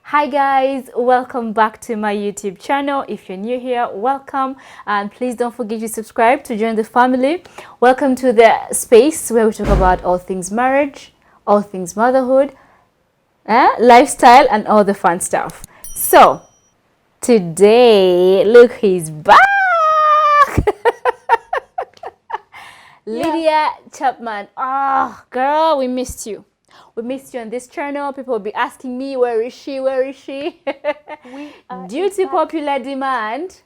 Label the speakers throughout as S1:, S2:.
S1: Hi guys, welcome back to my YouTube channel. If you're new here, welcome, and please don't forget to subscribe to join the family. Welcome to the space where we talk about all things marriage, all things motherhood, lifestyle, and all the fun stuff. So today, look, he's back. Lydia Chapman. Oh girl, we missed you. We missed you on this channel. People will be asking me, where is she? Where is she? Due to popular demand,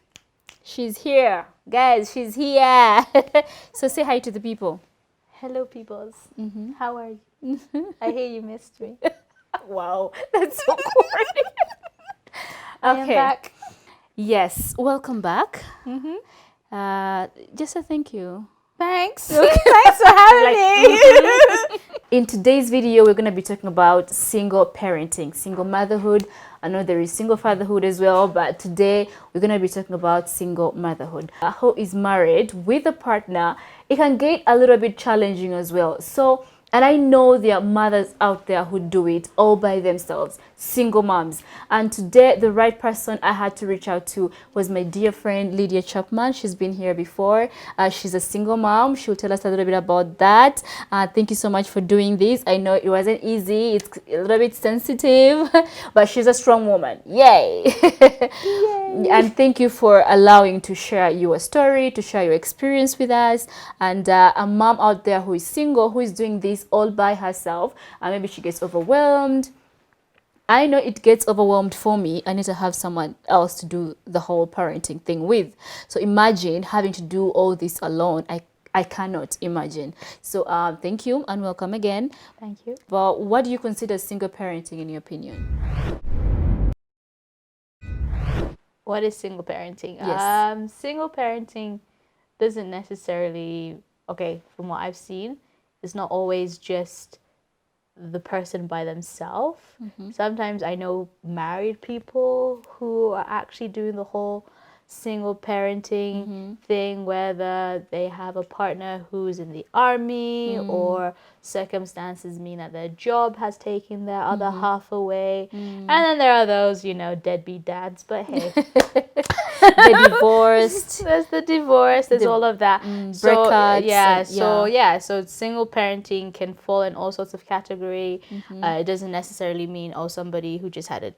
S1: she's here. Guys, she's here. So say hi to the people.
S2: Hello, peoples. How are you? I hear you missed me.
S1: Wow, that's so corny.
S2: I am back.
S1: Yes, welcome back. Just a thank you.
S2: Thanks. Thanks for having me.
S1: In today's video, we're going to be talking about single parenting, single motherhood. I know there is single fatherhood as well, but today we're going to be talking about single motherhood. Who is married with a partner, it can get a little bit challenging as well. So, and I know there are mothers out there who do it all by themselves, single moms. And today, the right person I had to reach out to was my dear friend, Lydia Chapman. She's been here before. She's a single mom. She'll tell us a little bit about that. Thank you so much for doing this. I know it wasn't easy. It's a little bit sensitive, but she's a strong woman. Yay! Yay. And thank you for allowing to share your story, to share your experience with us. And a mom out there who is single, who is doing this all by herself, and maybe she gets overwhelmed. I know it gets overwhelmed for me. I need to have someone else to do the whole parenting thing with. So imagine having to do all this alone. I cannot imagine. So thank you and welcome again.
S2: Thank you.
S1: But what do you consider single parenting in your opinion?
S2: What is single parenting?
S1: Yes.
S2: Single parenting doesn't necessarily, from what I've seen, it's not always just the person by themselves. Sometimes I know married people who are actually doing the whole single parenting thing, whether they have a partner who's in the army or circumstances mean that their job has taken their other half away. And then there are those, deadbeat dads, but hey.
S1: The divorced.
S2: There's the divorce, there's all of that.
S1: Breakups.
S2: So single parenting can fall in all sorts of category. It doesn't necessarily mean somebody who just had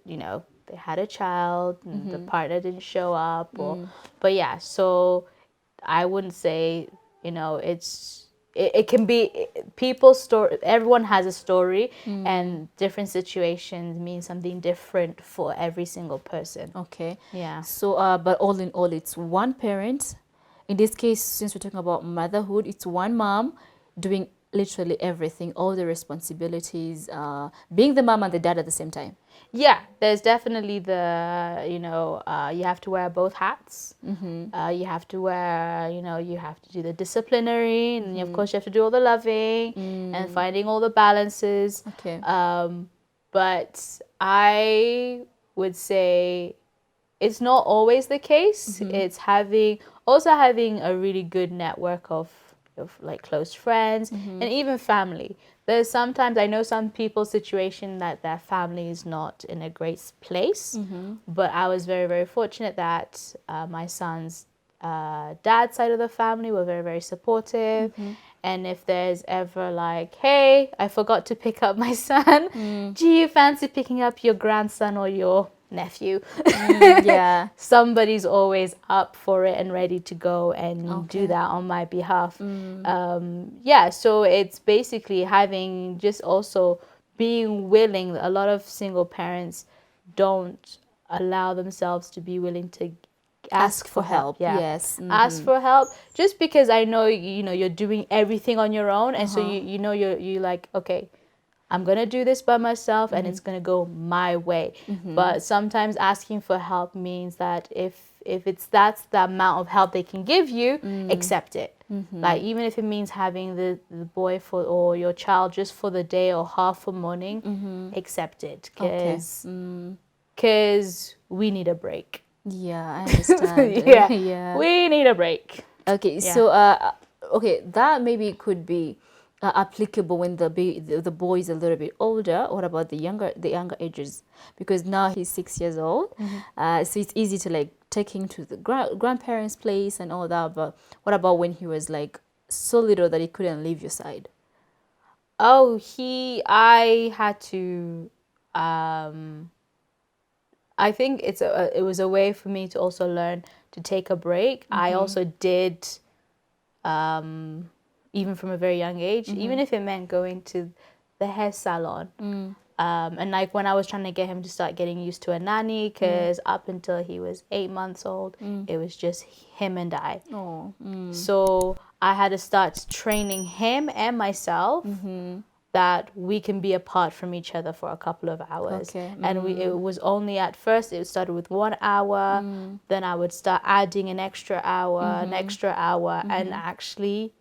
S2: they had a child and the partner didn't show up but yeah, so I wouldn't say it can be people's story. Everyone has a story and different situations mean something different for every single person.
S1: Okay.
S2: Yeah.
S1: So but all in all, it's one parent. In this case, since we're talking about motherhood, it's one mom doing literally everything, all the responsibilities, being the mom and the dad at the same time.
S2: Yeah, there's definitely the, you have to wear both hats. You have to wear, you have to do the disciplinary, and of course you have to do all the loving and finding all the balances.
S1: Okay.
S2: But I would say it's not always the case. It's having a really good network of like close friends and even family. There's sometimes I know some people's situation that their family is not in a great place, but I was very, very fortunate that my son's dad's side of the family were very, very supportive. And if there's ever like, hey, I forgot to pick up my son, do you fancy picking up your grandson or your nephew?
S1: Yeah.
S2: Somebody's always up for it and ready to go and do that on my behalf. So it's basically having just also being willing. A lot of single parents don't allow themselves to be willing to ask for help.
S1: Yes.
S2: Ask for help, just because I know you're doing everything on your own, and so you're like, okay, I'm going to do this by myself and it's going to go my way. But sometimes asking for help means that if that's the amount of help they can give you, accept it. Like even if it means having the boy or your child just for the day or half a morning, accept it, because we need a break.
S1: Yeah, I understand.
S2: Yeah, we need a break.
S1: Okay, so that maybe could be applicable when the boy is a little bit older? What about the younger ages? Because now he's 6 years old, so it's easy to like take him to the grandparents' place and all that. But what about when he was like so little that he couldn't leave your side?
S2: Oh, I had to. I think it was a way for me to also learn to take a break. I also did, even from a very young age, even if it meant going to the hair salon. And like when I was trying to get him to start getting used to a nanny, because up until he was 8 months old, it was just him and I.
S1: Oh,
S2: So I had to start training him and myself that we can be apart from each other for a couple of hours.
S1: Okay.
S2: And it was only at first, it started with 1 hour, then I would start adding an extra hour, and actually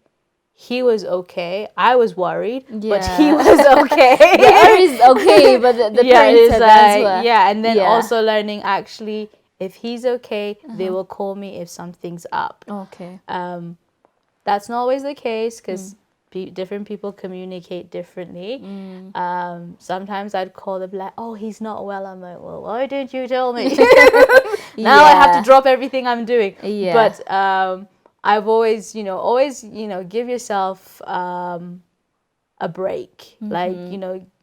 S2: he was okay. I was worried, but he was okay.
S1: The other is okay, but the parents said as well.
S2: And then also learning actually if he's okay, they will call me if something's up.
S1: Okay.
S2: That's not always the case because different people communicate differently. Sometimes I'd call them like, oh, he's not well. I'm like, well, why didn't you tell me? Now I have to drop everything I'm doing.
S1: Yeah.
S2: But I've always, give yourself a break. Like,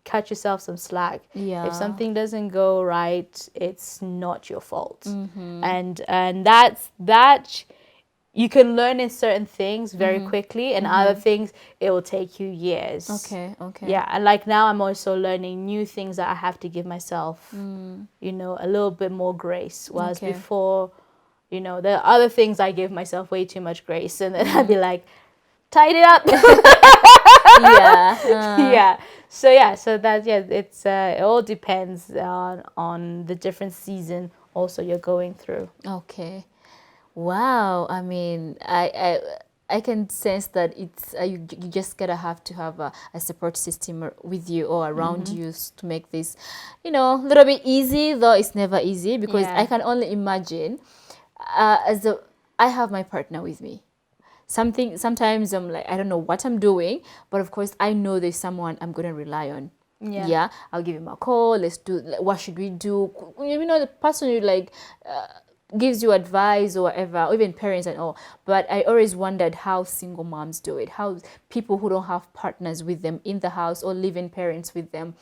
S2: cut yourself some slack.
S1: Yeah.
S2: If something doesn't go right, it's not your fault. And that you can learn in certain things very quickly, and other things it will take you years.
S1: Okay.
S2: Yeah, and like now I'm also learning new things that I have to give myself, a little bit more grace. Whereas before, there are other things I give myself way too much grace, and then I'd be like, tidy up. Yeah. So it's it all depends on the different season also you're going through.
S1: Okay. Wow. I mean, I can sense that it's you just gotta have to have a support system with you or around you to make this, a little bit easy. Though it's never easy because I can only imagine. I have my partner with me. Sometimes I'm like, I don't know what I'm doing, but of course I know there's someone I'm gonna rely on. Yeah. I'll give him a call. Let's do. What should we do? The person you like. Gives you advice or whatever, or even parents and all. But I always wondered how single moms do it, how people who don't have partners with them in the house or living parents with them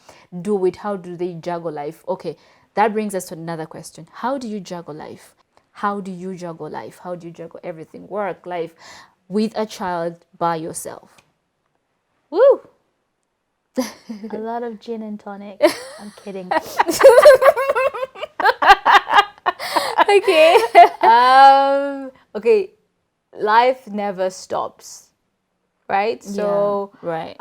S1: do it. How do they juggle life? Okay, that brings us to another question. How do you juggle life? How do you juggle life? How do you juggle everything, work, life, with a child by yourself?
S2: Woo! A lot of gin and tonic. I'm kidding. Okay. Okay. Life never stops, right? So,
S1: right.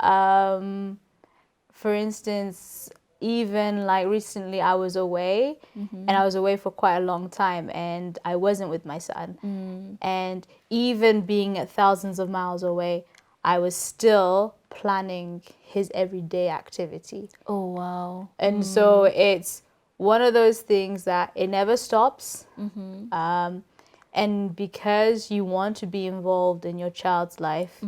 S2: For instance, even like recently, I was away, and I was away for quite a long time, and I wasn't with my son. And even being at thousands of miles away, I was still planning his everyday activity.
S1: Oh wow.
S2: And so it's one of those things that it never stops. And because you want to be involved in your child's life,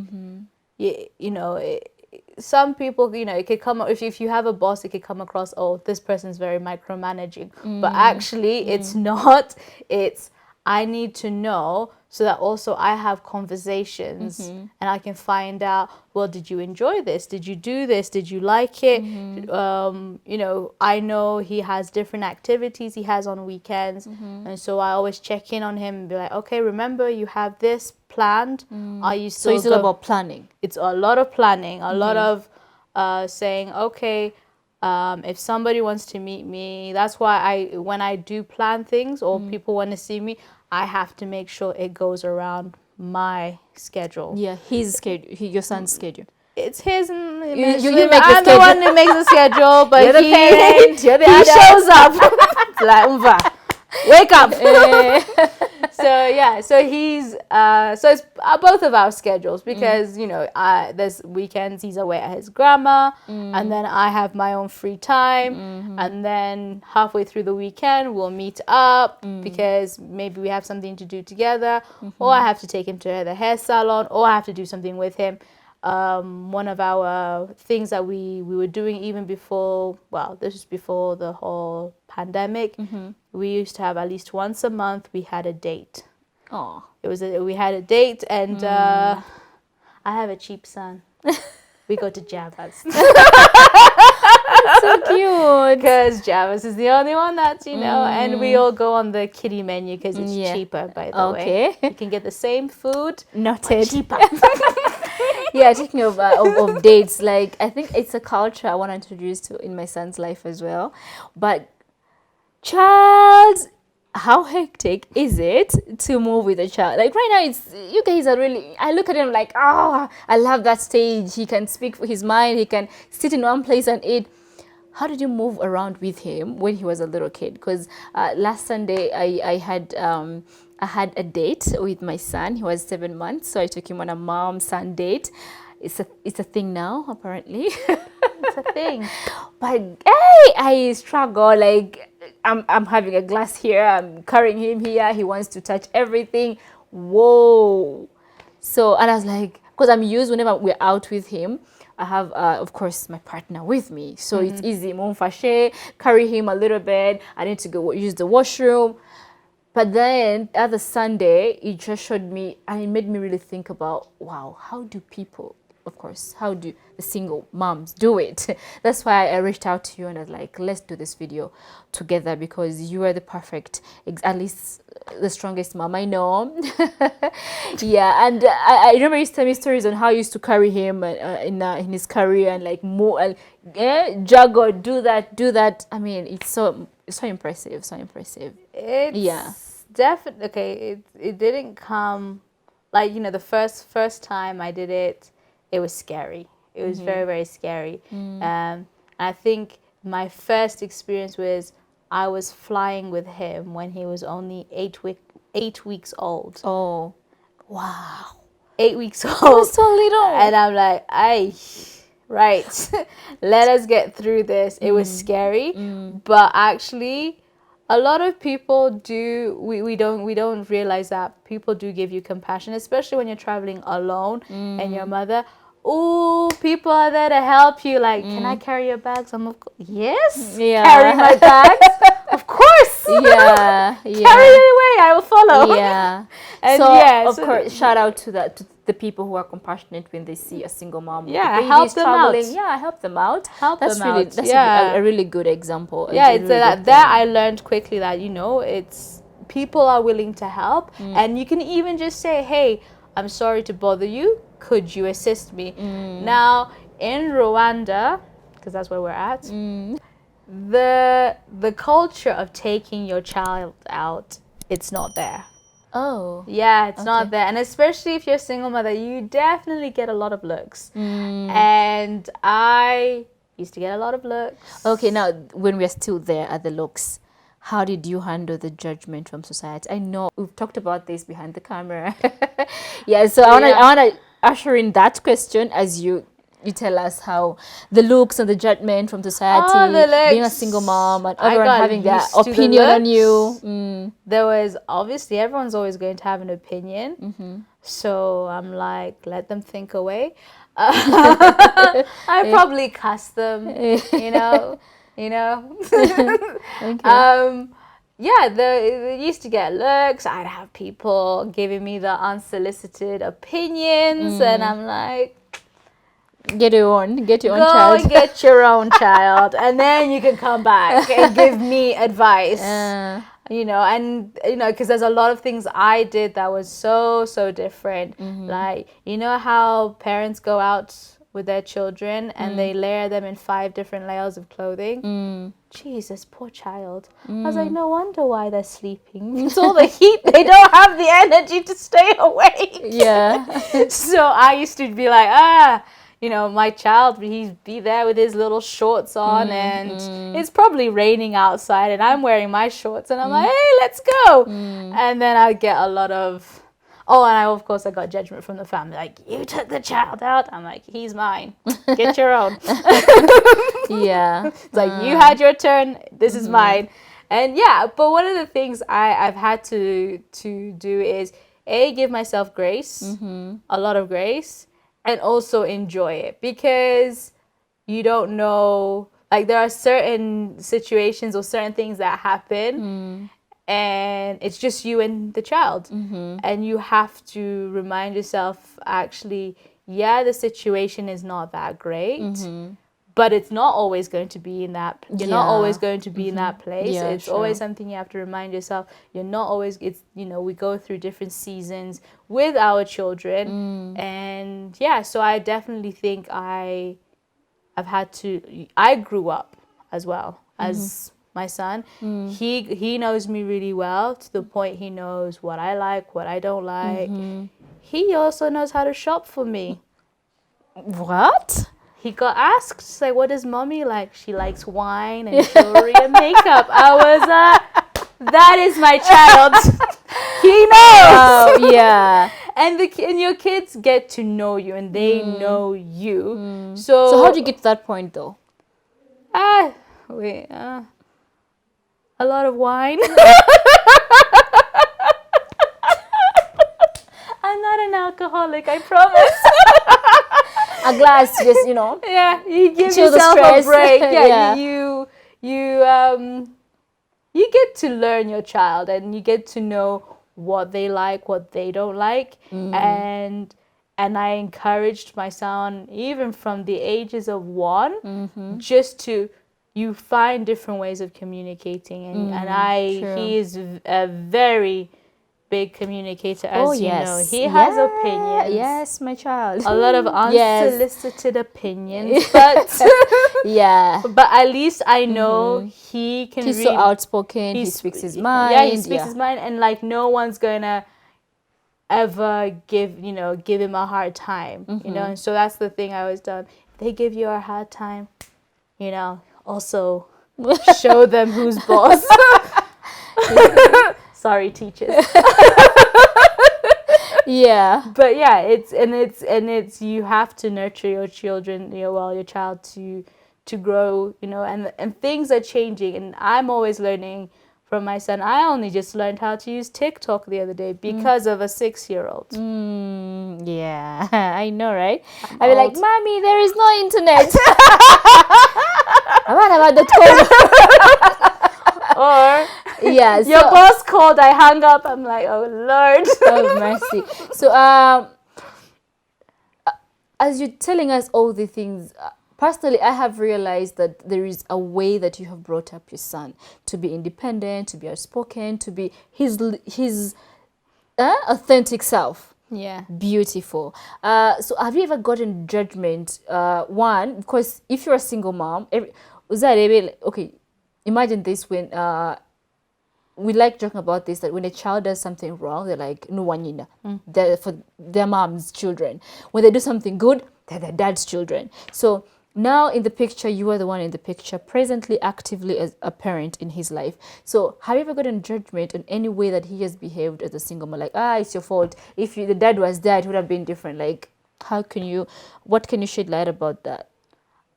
S2: some people, it could come, if you have a boss, it could come across, oh, this person's very micromanaging. But actually, it's not. It's, I need to know so that also I have conversations and I can find out, well, did you enjoy this? Did you do this? Did you like it? I know he has different activities he has on weekends. And so I always check in on him and be like, okay, remember you have this planned. Are you still...
S1: So it's all about planning.
S2: It's a lot of planning, a lot of saying, okay, if somebody wants to meet me, that's why when I do plan things or people want to see me, I have to make sure it goes around my schedule.
S1: Yeah, his schedule, your son's schedule.
S2: It's his.
S1: You make
S2: I'm the one who makes the schedule, but
S1: you're the parent, you're the
S2: he
S1: adult.
S2: shows up. Like, Umva, wake up. So he's so it's both of our schedules because there's weekends he's away at his grandma, and then I have my own free time, and then halfway through the weekend we'll meet up because maybe we have something to do together, or I have to take him to the hair salon, or I have to do something with him. one of our things that we were doing even before, well, this was before the whole pandemic. We used to have at least once a month, we had a date.
S1: Oh.
S2: We had a date, and I have a cheap son. We go to Java's.
S1: So cute.
S2: Because Java's is the only one that's, and we all go on the kiddie menu because it's cheaper, by the way. You can get the same food,
S1: Noted.
S2: cheaper.
S1: Yeah, talking of dates, like, I think it's a culture I want to introduce to in my son's life as well. But child, how hectic is it to move with a child? Like right now, you guys are really, I look at him like, oh, I love that stage. He can speak for his mind. He can sit in one place and eat. How did you move around with him when he was a little kid? Because last Sunday I had a date with my son. He was 7 months, so I took him on a mom-son date. It's a thing now, apparently.
S2: It's a thing.
S1: But hey, I struggle. Like I'm having a glass here. I'm carrying him here. He wants to touch everything. Whoa. So, and I was like, because I'm used whenever we're out with him, I have, of course, my partner with me. So it's easy. Mon fâché, carry him a little bit. I need to go use the washroom. But then the other Sunday, it just showed me, and it made me really think about, wow, how do people, of course, how do the single moms do it? That's why I reached out to you and I was like, let's do this video together because you are the perfect, at least the strongest mom I know. Yeah, and I remember you used to tell me stories on how you used to carry him in his career and like more, juggle, do that. I mean, it's so impressive, so impressive.
S2: It's definitely okay. It didn't come like the first time I did it. It was scary. It was very, very scary. I think my first experience was I was flying with him when he was only 8 weeks old.
S1: Oh, wow.
S2: 8 weeks old.
S1: Oh, so little.
S2: And I'm like, right, let us get through this. It was scary, but actually, a lot of people do. We don't realize that people do give you compassion, especially when you're traveling alone and your mother. Oh, people are there to help you. Like, can I carry your bags? Yes.
S1: Yeah.
S2: Carry my bags. Of course.
S1: Yeah.
S2: Carry it away. I will follow.
S1: Yeah.
S2: And
S1: so of course, shout out to the people who are compassionate when they see a single mom.
S2: Yeah, help them
S1: traveling.
S2: out.
S1: Yeah, help them out.
S2: That's
S1: A really good example.
S2: Yeah, it's that I learned quickly that it's people are willing to help, and you can even just say, "Hey, I'm sorry to bother you. Could you assist me?" Now in Rwanda, because that's where we're at, the culture of taking your child out, it's not there.
S1: Oh.
S2: Yeah, it's not there. And especially if you're a single mother, you definitely get a lot of looks. And I used to get a lot of looks.
S1: Okay, now when we're still there at the looks, how did you handle the judgment from society? I know we've talked about this behind the camera. Yeah, so I wanna usher in that question as you tell us how the looks and the judgment from society, being a single mom and everyone having their opinion on you.
S2: There was obviously everyone's always going to have an opinion. So I'm like, let them think away. I probably cuss them,
S1: Okay.
S2: Yeah, they used to get looks. I'd have people giving me the unsolicited opinions, and I'm like,
S1: get your own
S2: go
S1: child.
S2: and get your own child, and then you can come back and give me advice. Because there's a lot of things I did that was so different. Like, how parents go out with their children and they layer them in 5 different layers of clothing. Jesus, poor child. I was like, no wonder why they're sleeping. It's all the heat. They don't have the energy to stay awake.
S1: Yeah.
S2: So I used to be like, my child, he'd be there with his little shorts on and it's probably raining outside and I'm wearing my shorts and I'm like, hey, let's go. And then I'd get a lot of, I got judgment from the family. Like, you took the child out. I'm like, he's mine. Get your own.
S1: Yeah.
S2: It's like, you had your turn. This is mine. And yeah, but one of the things I've had to do is, give myself grace, a lot of grace. and also enjoy it, because you don't know, like there are certain situations or certain things that happen and it's just you and the child, and you have to remind yourself, actually, yeah, the situation is not that great, but it's not always going to be in that, you're not always going to be in that place.
S1: Yeah,
S2: It's always something you have to remind yourself. You're not always, it's, we go through different seasons with our children. And yeah, so I definitely think I grew up as well as my son. He knows me really well, to the point he knows what I like, what I don't like. He also knows how to shop for me.
S1: What?
S2: He got asked, like, what does mommy like? She likes wine and jewelry and makeup. I was, that is my child. He knows.
S1: Yeah.
S2: And your kids get to know you, and they know you.
S1: So how do you get to that point, though?
S2: A lot of wine. I'm not an alcoholic, I promise.
S1: A glass, just
S2: Yeah, you give
S1: chill the
S2: yourself a
S1: stress.
S2: break.
S1: Yeah.
S2: You get to learn your child, and you get to know what they like, what they don't like, and I encouraged my son, even from the ages of 1, just to, you find different ways of communicating, and he is a very big communicator, as you know. He has opinions.
S1: Yes, my child.
S2: A lot of
S1: Yes.
S2: unsolicited opinions, but
S1: Yeah.
S2: but at least I know he can.
S1: He's so outspoken. He speaks his mind.
S2: Yeah, he speaks his mind, and like no one's gonna ever give him a hard time. And so that's the thing I always done. If they give you a hard time, also show them who's boss. Sorry, teachers.
S1: Yeah.
S2: But yeah, it's you have to nurture your children, your child to grow, and things are changing, and I'm always learning from my son. I only just learned how to use TikTok the other day because of a 6-year-old.
S1: Yeah, I know, right? I'd be like, Mommy, there is no internet.
S2: Or
S1: yeah,
S2: your boss called, I hung up. I'm like, oh Lord.
S1: Oh mercy. So as you're telling us all the things, personally, I have realized that there is a way that you have brought up your son to be independent, to be outspoken, to be his authentic self.
S2: Yeah.
S1: Beautiful. So have you ever gotten judgment? One, because if you're a single mom, okay, imagine this, when we like joking about this, that when a child does something wrong, they're like, no one, they're for their mom's children. When they do something good, they're their dad's children. So now in the picture, you are the one in the picture, presently, actively as a parent in his life. So have you ever gotten judgment on any way that he has behaved as a single mom? Like, it's your fault. If the dad was there, it would have been different. Like, what can you shed light about that?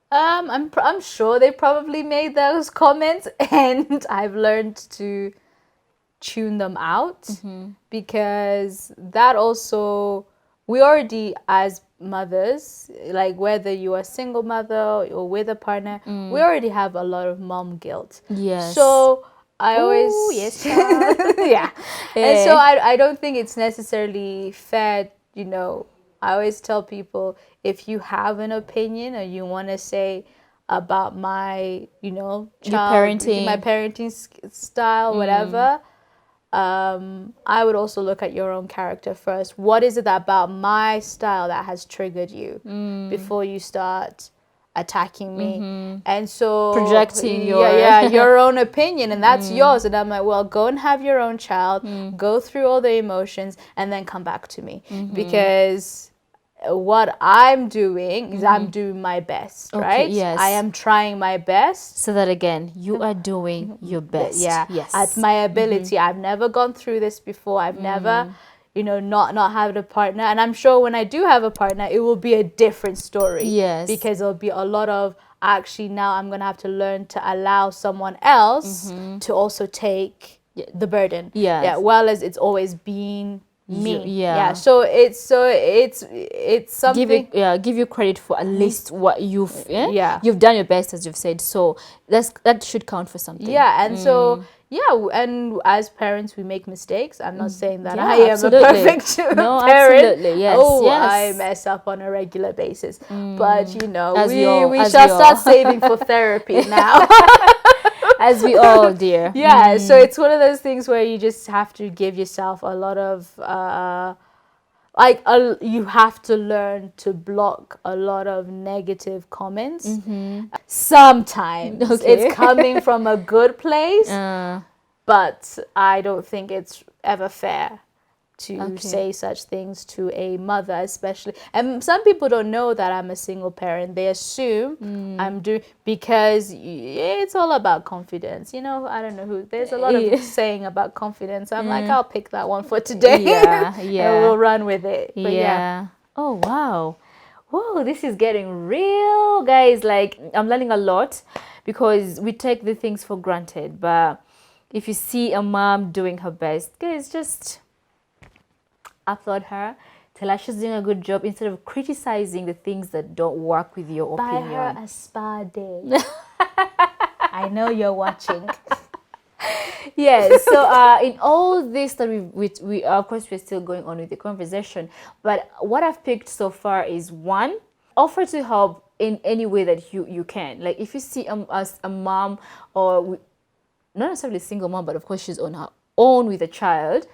S2: I'm sure they probably made those comments, and I've learned to tune them out, because that also, we already, as mothers, like whether you are a single mother or with a partner, we already have a lot of mom guilt.
S1: Yes.
S2: So I always,
S1: yes,
S2: yeah. And so I don't think it's necessarily fair, I always tell people, if you have an opinion or you want to say about my, child, my parenting style, whatever, I would also look at your own character first. What is it about my style that has triggered you before you start attacking me? And so
S1: projecting
S2: your own opinion, and that's yours. And I'm like, well, go and have your own child, go through all the emotions, and then come back to me, because what I'm doing is I'm doing my best, right?
S1: Yes.
S2: I am trying my best.
S1: So that again, you are doing your best.
S2: Yeah.
S1: Yes.
S2: At my ability. I've never gone through this before. I've never, not had a partner. And I'm sure when I do have a partner, it will be a different story.
S1: Yes.
S2: Because there'll be a lot of, actually now I'm going to have to learn to allow someone else to also take the burden.
S1: Yes.
S2: Yeah. Well, as it's always been me.
S1: yeah.
S2: So it's something.
S1: Give you credit for at least what
S2: Yeah.
S1: you've done your best, as you've said. So that should count for something.
S2: Yeah, and so and as parents we make mistakes. I'm not saying that
S1: Yeah,
S2: I am
S1: absolutely.
S2: a perfect
S1: No,
S2: parent.
S1: absolutely. Yes,
S2: Oh,
S1: yes.
S2: I mess up on a regular basis. But
S1: As
S2: we
S1: as
S2: shall
S1: we all.
S2: start saving for therapy now.
S1: As we all, dear.
S2: Yeah, so it's one of those things where you just have to give yourself a lot of you have to learn to block a lot of negative comments. Sometimes
S1: Okay.
S2: it's coming from a good place,
S1: Uh,
S2: but I don't think it's ever fair to
S1: Okay.
S2: say such things to a mother, especially. And some people don't know that I'm a single parent. They assume I'm doing, because it's all about confidence. You know, I don't know who. There's a lot of saying about confidence. I'm like, I'll pick that one for today.
S1: Yeah,
S2: And
S1: yeah.
S2: we'll run with it. But
S1: yeah. Oh, wow. Whoa, this is getting real, guys. Like, I'm learning a lot because we take the things for granted. But if you see a mom doing her best, guys, just applaud her. Tell her she's doing a good job instead of criticizing the things that don't work with your
S2: buy
S1: opinion.
S2: her a spa day. I know you're watching.
S1: Yes. So in all this that we of course we're still going on with the conversation, but what I've picked so far is one, offer to help in any way that you can. Like if you see a mom or not necessarily a single mom, but of course she's on her own with a child,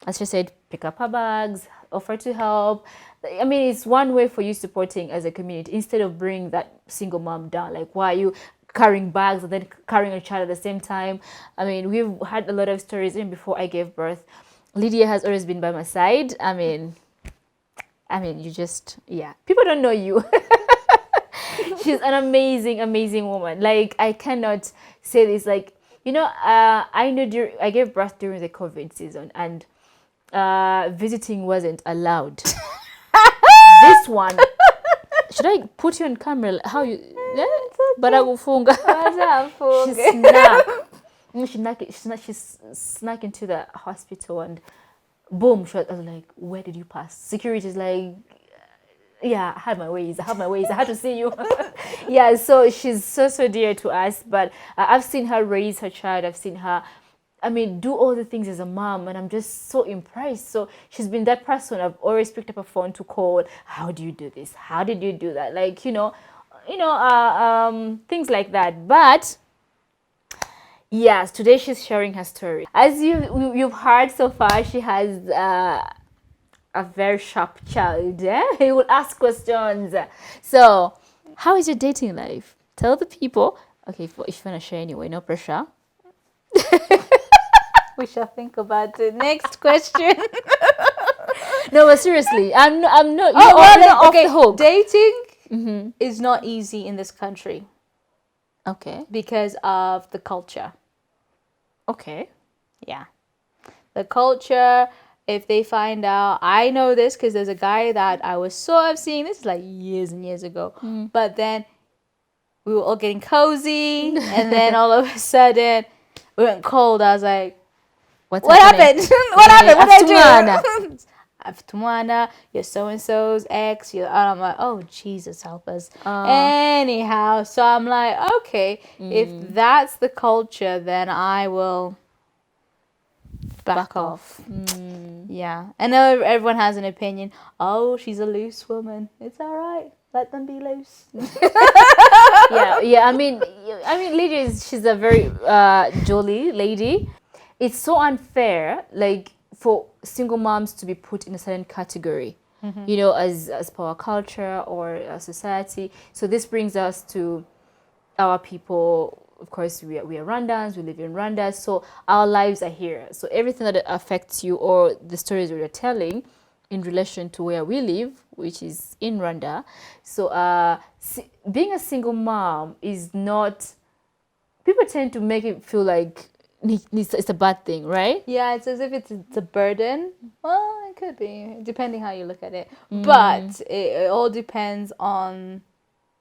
S1: as she said, pick up her bags, offer to help. I mean, it's one way for you supporting as a community instead of bringing that single mom down. Like, why are you carrying bags and then carrying a child at the same time? I mean, we've had a lot of stories even before I gave birth. Lydia has always been by my side. I mean, you just, people don't know you. She's an amazing, amazing woman. Like, I cannot say this. Like, I know I gave birth during the COVID season, and visiting wasn't allowed. This one, should I put you on camera? How you? But I will funga. She snuck into the hospital, and boom, I was like, where did you pass? Security's like, I had my ways. I had to see you. So she's so dear to us. But I've seen her raise her child. I've seen her, do all the things as a mom, and I'm just so impressed. So she's been that person I've always picked up a phone to call. How do you do this? How did you do that? Like, things like that. But yes, today she's sharing her story. As you've heard so far, she has a very sharp child. He will ask questions. So, how is your dating life? Tell the people. Okay, if you want to share anyway, no pressure.
S2: We shall think about the next question.
S1: No, but seriously, I'm not. You're
S2: well,
S1: off the hook.
S2: Dating is not easy in this country.
S1: Okay.
S2: Because of the culture.
S1: Okay.
S2: Yeah. The culture. If they find out, I know this because there's a guy that I was sort of seeing. This is like years and years ago. But then we were all getting cozy, and then all of a sudden we went cold. I was like, what happened? What happened? What did I do? Aftumana, you're so-and-so's ex. And I'm like, oh, Jesus, help us. Anyhow, so I'm like, okay, if that's the culture, then I will back off. Yeah. I know everyone has an opinion. Oh, she's a loose woman. It's all right. Let them be loose.
S1: I mean, Lydia she's a very jolly lady. It's so unfair, like, for single moms to be put in a certain category, as per our culture or our society. So this brings us to our people. Of course, we are Rwandans, we live in Rwanda, so our lives are here. So everything that affects you or the stories we are telling in relation to where we live, which is in Rwanda. So being a single mom is not, people tend to make it feel like it's a bad thing, right?
S2: Yeah, it's as if it's a burden. Well, it could be, depending how you look at it. But it all depends on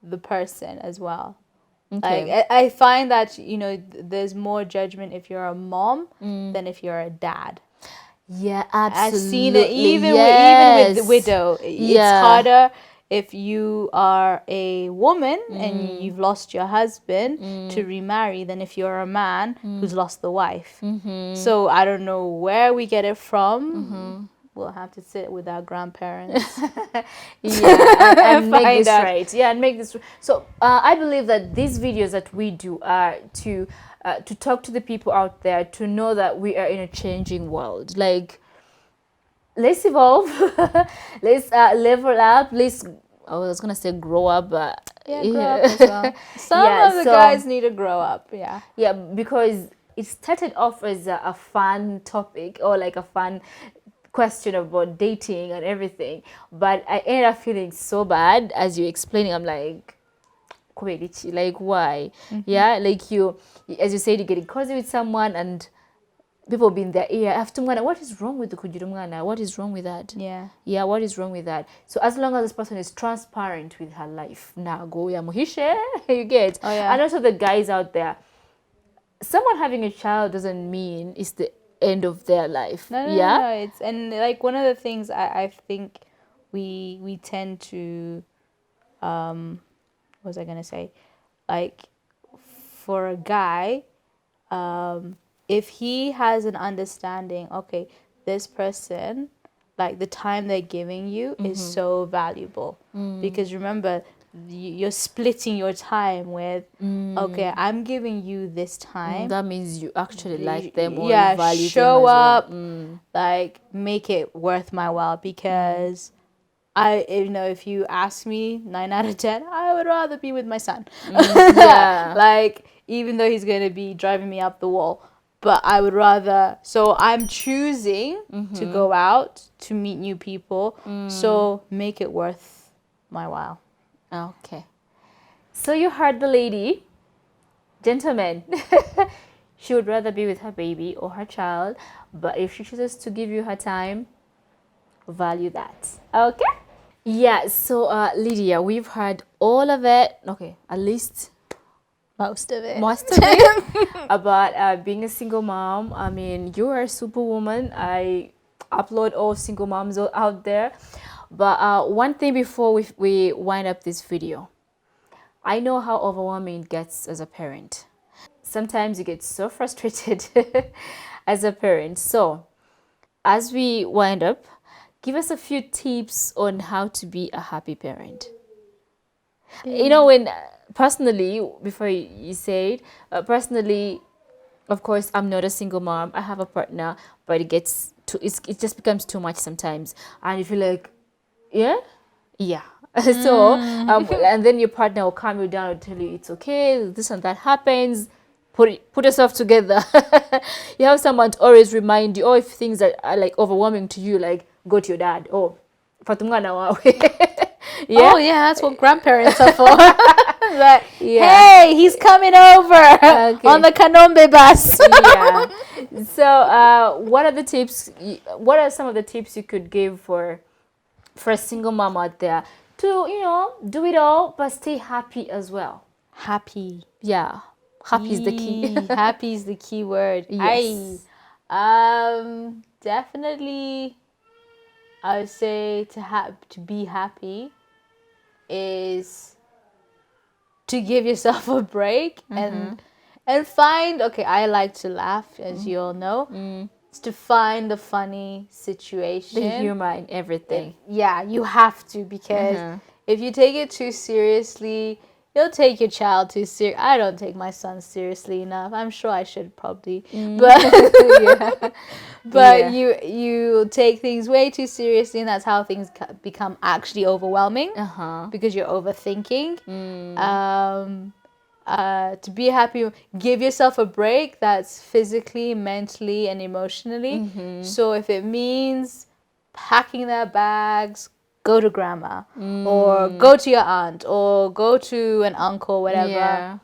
S2: the person as well. Okay. Like, I find that, there's more judgment if you're a mom than if you're a dad.
S1: Yeah,
S2: I've seen
S1: absolutely.
S2: it even with the
S1: Yes.
S2: widow. It's
S1: Yeah.
S2: harder if you are a woman and you've lost your husband to remarry than if you're a man who's lost the wife. So I don't know where we get it from. We'll have to sit with our grandparents.
S1: Yeah, and make
S2: Find
S1: this
S2: out.
S1: right. Yeah, and make this. So I believe that these videos that we do are to talk to the people out there to know that we are in a changing world. Like, let's evolve, let's level up. Let's. I was gonna say grow up, but
S2: Yeah, grow up as well. Some
S1: yeah.
S2: of the
S1: So
S2: guys need to grow up. Yeah.
S1: yeah, because it started off as a fun topic or like a fun question about dating and everything, but I ended up feeling so bad as you explaining. I'm like, "Kwelichi, like why? Yeah, like you, as you said, you're getting cozy with someone and people be in their ear after mwana, what is wrong with the kugira mwana? What is wrong with that?
S2: Yeah.
S1: Yeah, what is wrong with that? So as long as this person is transparent with her life, now go ya muhishe, you get.
S2: Oh, yeah.
S1: And also the guys out there, someone having a child doesn't mean it's the end of their life.
S2: No, no,
S1: Yeah.
S2: no. It's and like one of the things I think we tend to what was I gonna say? Like for a guy, if he has an understanding, okay, this person, like the time they're giving you is so valuable because remember you're splitting your time with okay, I'm giving you this time.
S1: That means you actually like them or you
S2: Yeah,
S1: value them
S2: show
S1: as well.
S2: up, like make it worth my while because if you ask me 9 out of 10, I would rather be with my son.
S1: Yeah.
S2: Like, even though he's going to be driving me up the wall, but I would rather. So I'm choosing to go out to meet new people. So make it worth my while.
S1: Okay. So you heard the lady, gentlemen. She would rather be with her baby or her child, but if she chooses to give you her time, value that. Okay? Yeah, so Lydia, we've heard all of it. Okay, at least
S2: Most of it.
S1: most of it about being a single mom. I mean, you are a superwoman. I upload all single moms out there. But one thing before we wind up this video, I know how overwhelming it gets as a parent. Sometimes you get so frustrated as a parent. So, as we wind up, give us a few tips on how to be a happy parent. You know, when personally, before you say it, personally, of course, I'm not a single mom. I have a partner, but it just becomes too much sometimes, and you feel like, yeah, yeah. So, and then your partner will calm you down and tell you it's okay. This and that happens. Put yourself together. You have someone to always remind you. Oh, if things that are like overwhelming to you, like go to your dad. Oh, fatumana wawe. Yeah.
S2: Oh, yeah, that's what grandparents are for. Like,
S1: Yeah.
S2: hey, he's coming over on the Kanombe bus.
S1: Yeah. So, what are the tips? What are some of the tips you could give for a single mom out there to do it all but stay happy as well?
S2: Happy.
S1: Yeah, happy is the key.
S2: Happy is the key word.
S1: Yes.
S2: Definitely, I would say to be happy is to give yourself a break and find. Okay, I like to laugh, as you all know. It's to find the funny situation,
S1: The humor in everything.
S2: yeah, you have to because if you take it too seriously, you'll take your child too serious. I don't take my son seriously enough. I'm sure I should probably, but
S1: Yeah.
S2: but
S1: Yeah.
S2: you take things way too seriously, and that's how things become actually overwhelming because you're overthinking. To be happy, give yourself a break that's physically, mentally, and emotionally. So if it means packing their bags, go to grandma, or go to your aunt, or go to an uncle, whatever.
S1: Yeah.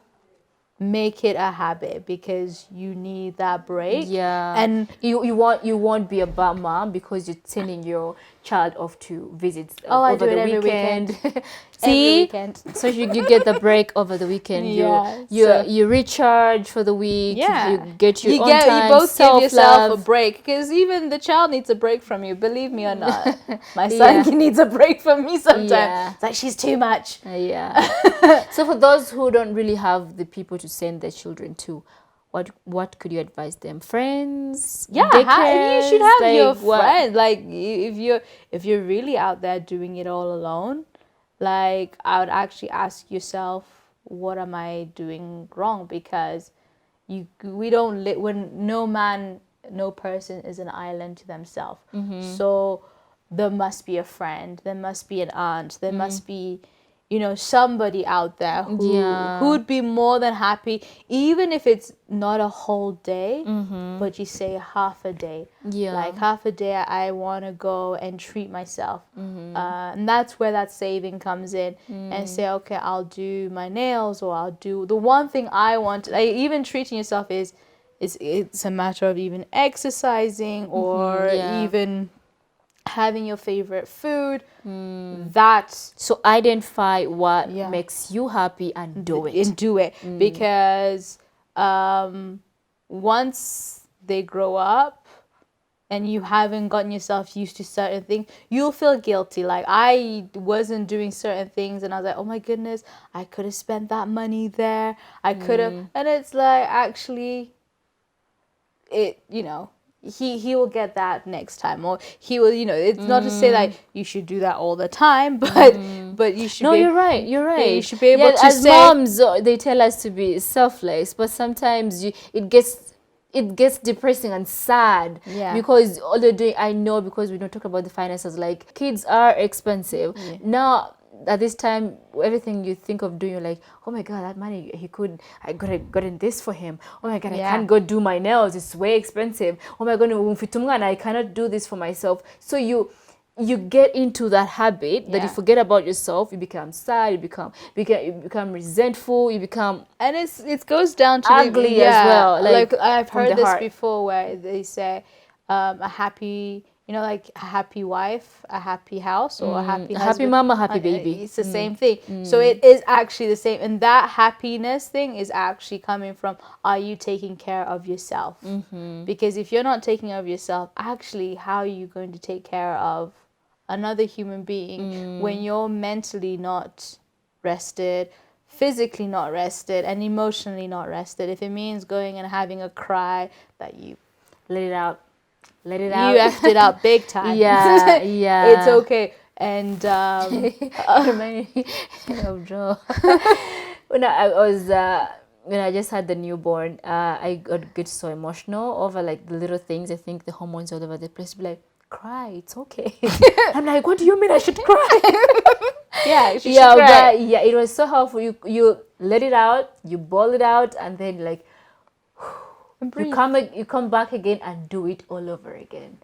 S2: Make it a habit because you need that break.
S1: Yeah.
S2: And
S1: you won't be a bad mom because you're sending your child off to visit
S2: I
S1: over
S2: do it
S1: the
S2: every
S1: weekend. See,
S2: weekend.
S1: so you get the break over the weekend. You recharge for the week. You get your own time.
S2: You both give yourself a
S1: self-love.
S2: break, because even the child needs a break from you. Believe me or not, my son needs a break from me sometimes.
S1: Yeah.
S2: It's like, she's too much.
S1: So for those who don't really have the people to send their children to, what could you advise them? Friends?
S2: You
S1: Daycares?
S2: should have
S1: Like,
S2: your
S1: what?
S2: friend. Like, if you're really out there doing it all alone, like, I would actually ask yourself, what am I doing wrong? Because we don't live, when no person is an island to themselves. So there must be a friend, there must be an aunt, there must be, somebody out there who'd be more than happy, even if it's not a whole day, but you say half a day. Like, half a day I want to go and treat myself. And that's where that saving comes in. And say, okay, I'll do my nails, or I'll do the one thing I want. Like, even treating yourself it's a matter of even exercising, or even having your favorite food.
S1: So identify what makes you happy and do it.
S2: Because once they grow up and you haven't gotten yourself used to certain things, you'll feel guilty. Like, I wasn't doing certain things, and I was like, oh my goodness, I could have spent that money there, I could have. And it's like, actually, he will get that next time, or he will, it's not to say like you should do that all the time, but you should.
S1: No, you're right. You
S2: should be able to
S1: as
S2: say,
S1: moms, they tell us to be selfless, but sometimes it gets depressing and sad. Because all the day, I know, because we don't talk about the finances, like, kids are expensive. Now, at this time, everything you think of doing, you're like, oh my god, that money, I could have gotten this for him. Oh my god, I can't go do my nails, it's way expensive. Oh my god, I cannot do this for myself. So you get into that habit that you forget about yourself. You become sad, you become resentful, you become,
S2: and it goes down to
S1: ugly as well.
S2: Like I've heard this before, where they say a happy, like a happy wife, a happy house, or a happy husband,
S1: happy mama, happy baby.
S2: It's the same thing. So it is actually the same. And that happiness thing is actually coming from, are you taking care of yourself? Because if you're not taking care of yourself, actually, how are you going to take care of another human being when you're mentally not rested, physically not rested, and emotionally not rested? If it means going and having a cry, that you
S1: let it out. You
S2: effed it out big time. It's okay. And
S1: remind me of Joe. When I just had the newborn, I get so emotional over, like, the little things. I think the hormones all over the place. Be like, cry, it's okay. I'm like, what do you mean I should cry?
S2: Should cry.
S1: But it was so helpful. You let it out, you bawl it out, and then, like, you come back again and do it all over again.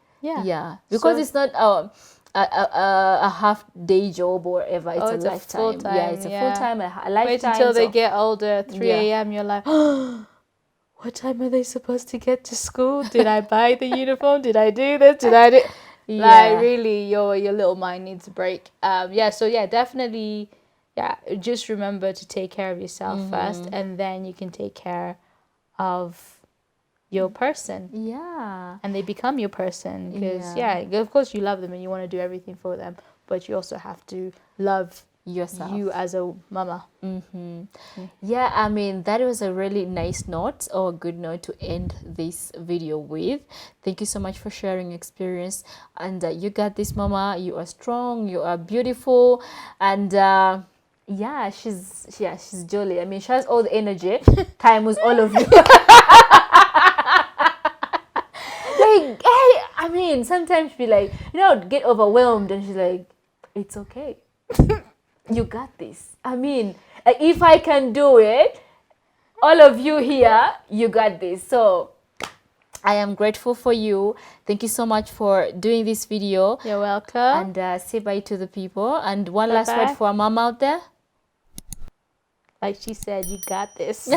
S1: Because it's not a half day job or whatever. It's a lifetime. It's a full time, a lifetime.
S2: Wait until they get older. 3 a.m. You're like, oh, what time are they supposed to get to school? Did I buy the uniform? Did I do this? Did I do? Like, really, your little mind needs a break. So definitely, just remember to take care of yourself first, and then you can take care of your person. And they become your person, because of course you love them and you want to do everything for them, but you also have to love
S1: yourself,
S2: you as a mama.
S1: I mean, that was a really nice note, or a good note to end this video with. Thank you so much for sharing your experience, and you got this, mama. You are strong, you are beautiful, and she's jolly. I mean, she has all the energy. Time with all of you. Like, hey, I mean, sometimes she like, get overwhelmed, and she's like, it's okay. You got this. I mean, if I can do it, all of you here, you got this. So I am grateful for you. Thank you so much for doing this video.
S2: You're welcome.
S1: And say bye to the people. And one last word for our mom out there.
S2: Like she said, you got this.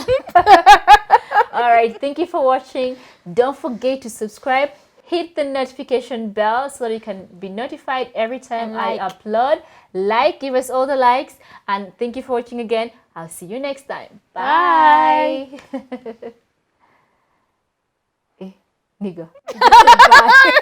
S1: All right. Thank you for watching. Don't forget to subscribe. hit the notification bell so that you can be notified every time I
S2: like.
S1: upload. Give us all the likes, and thank you for watching again. I'll see you next time. Bye.
S2: Bye.
S1: Nigga. Bye.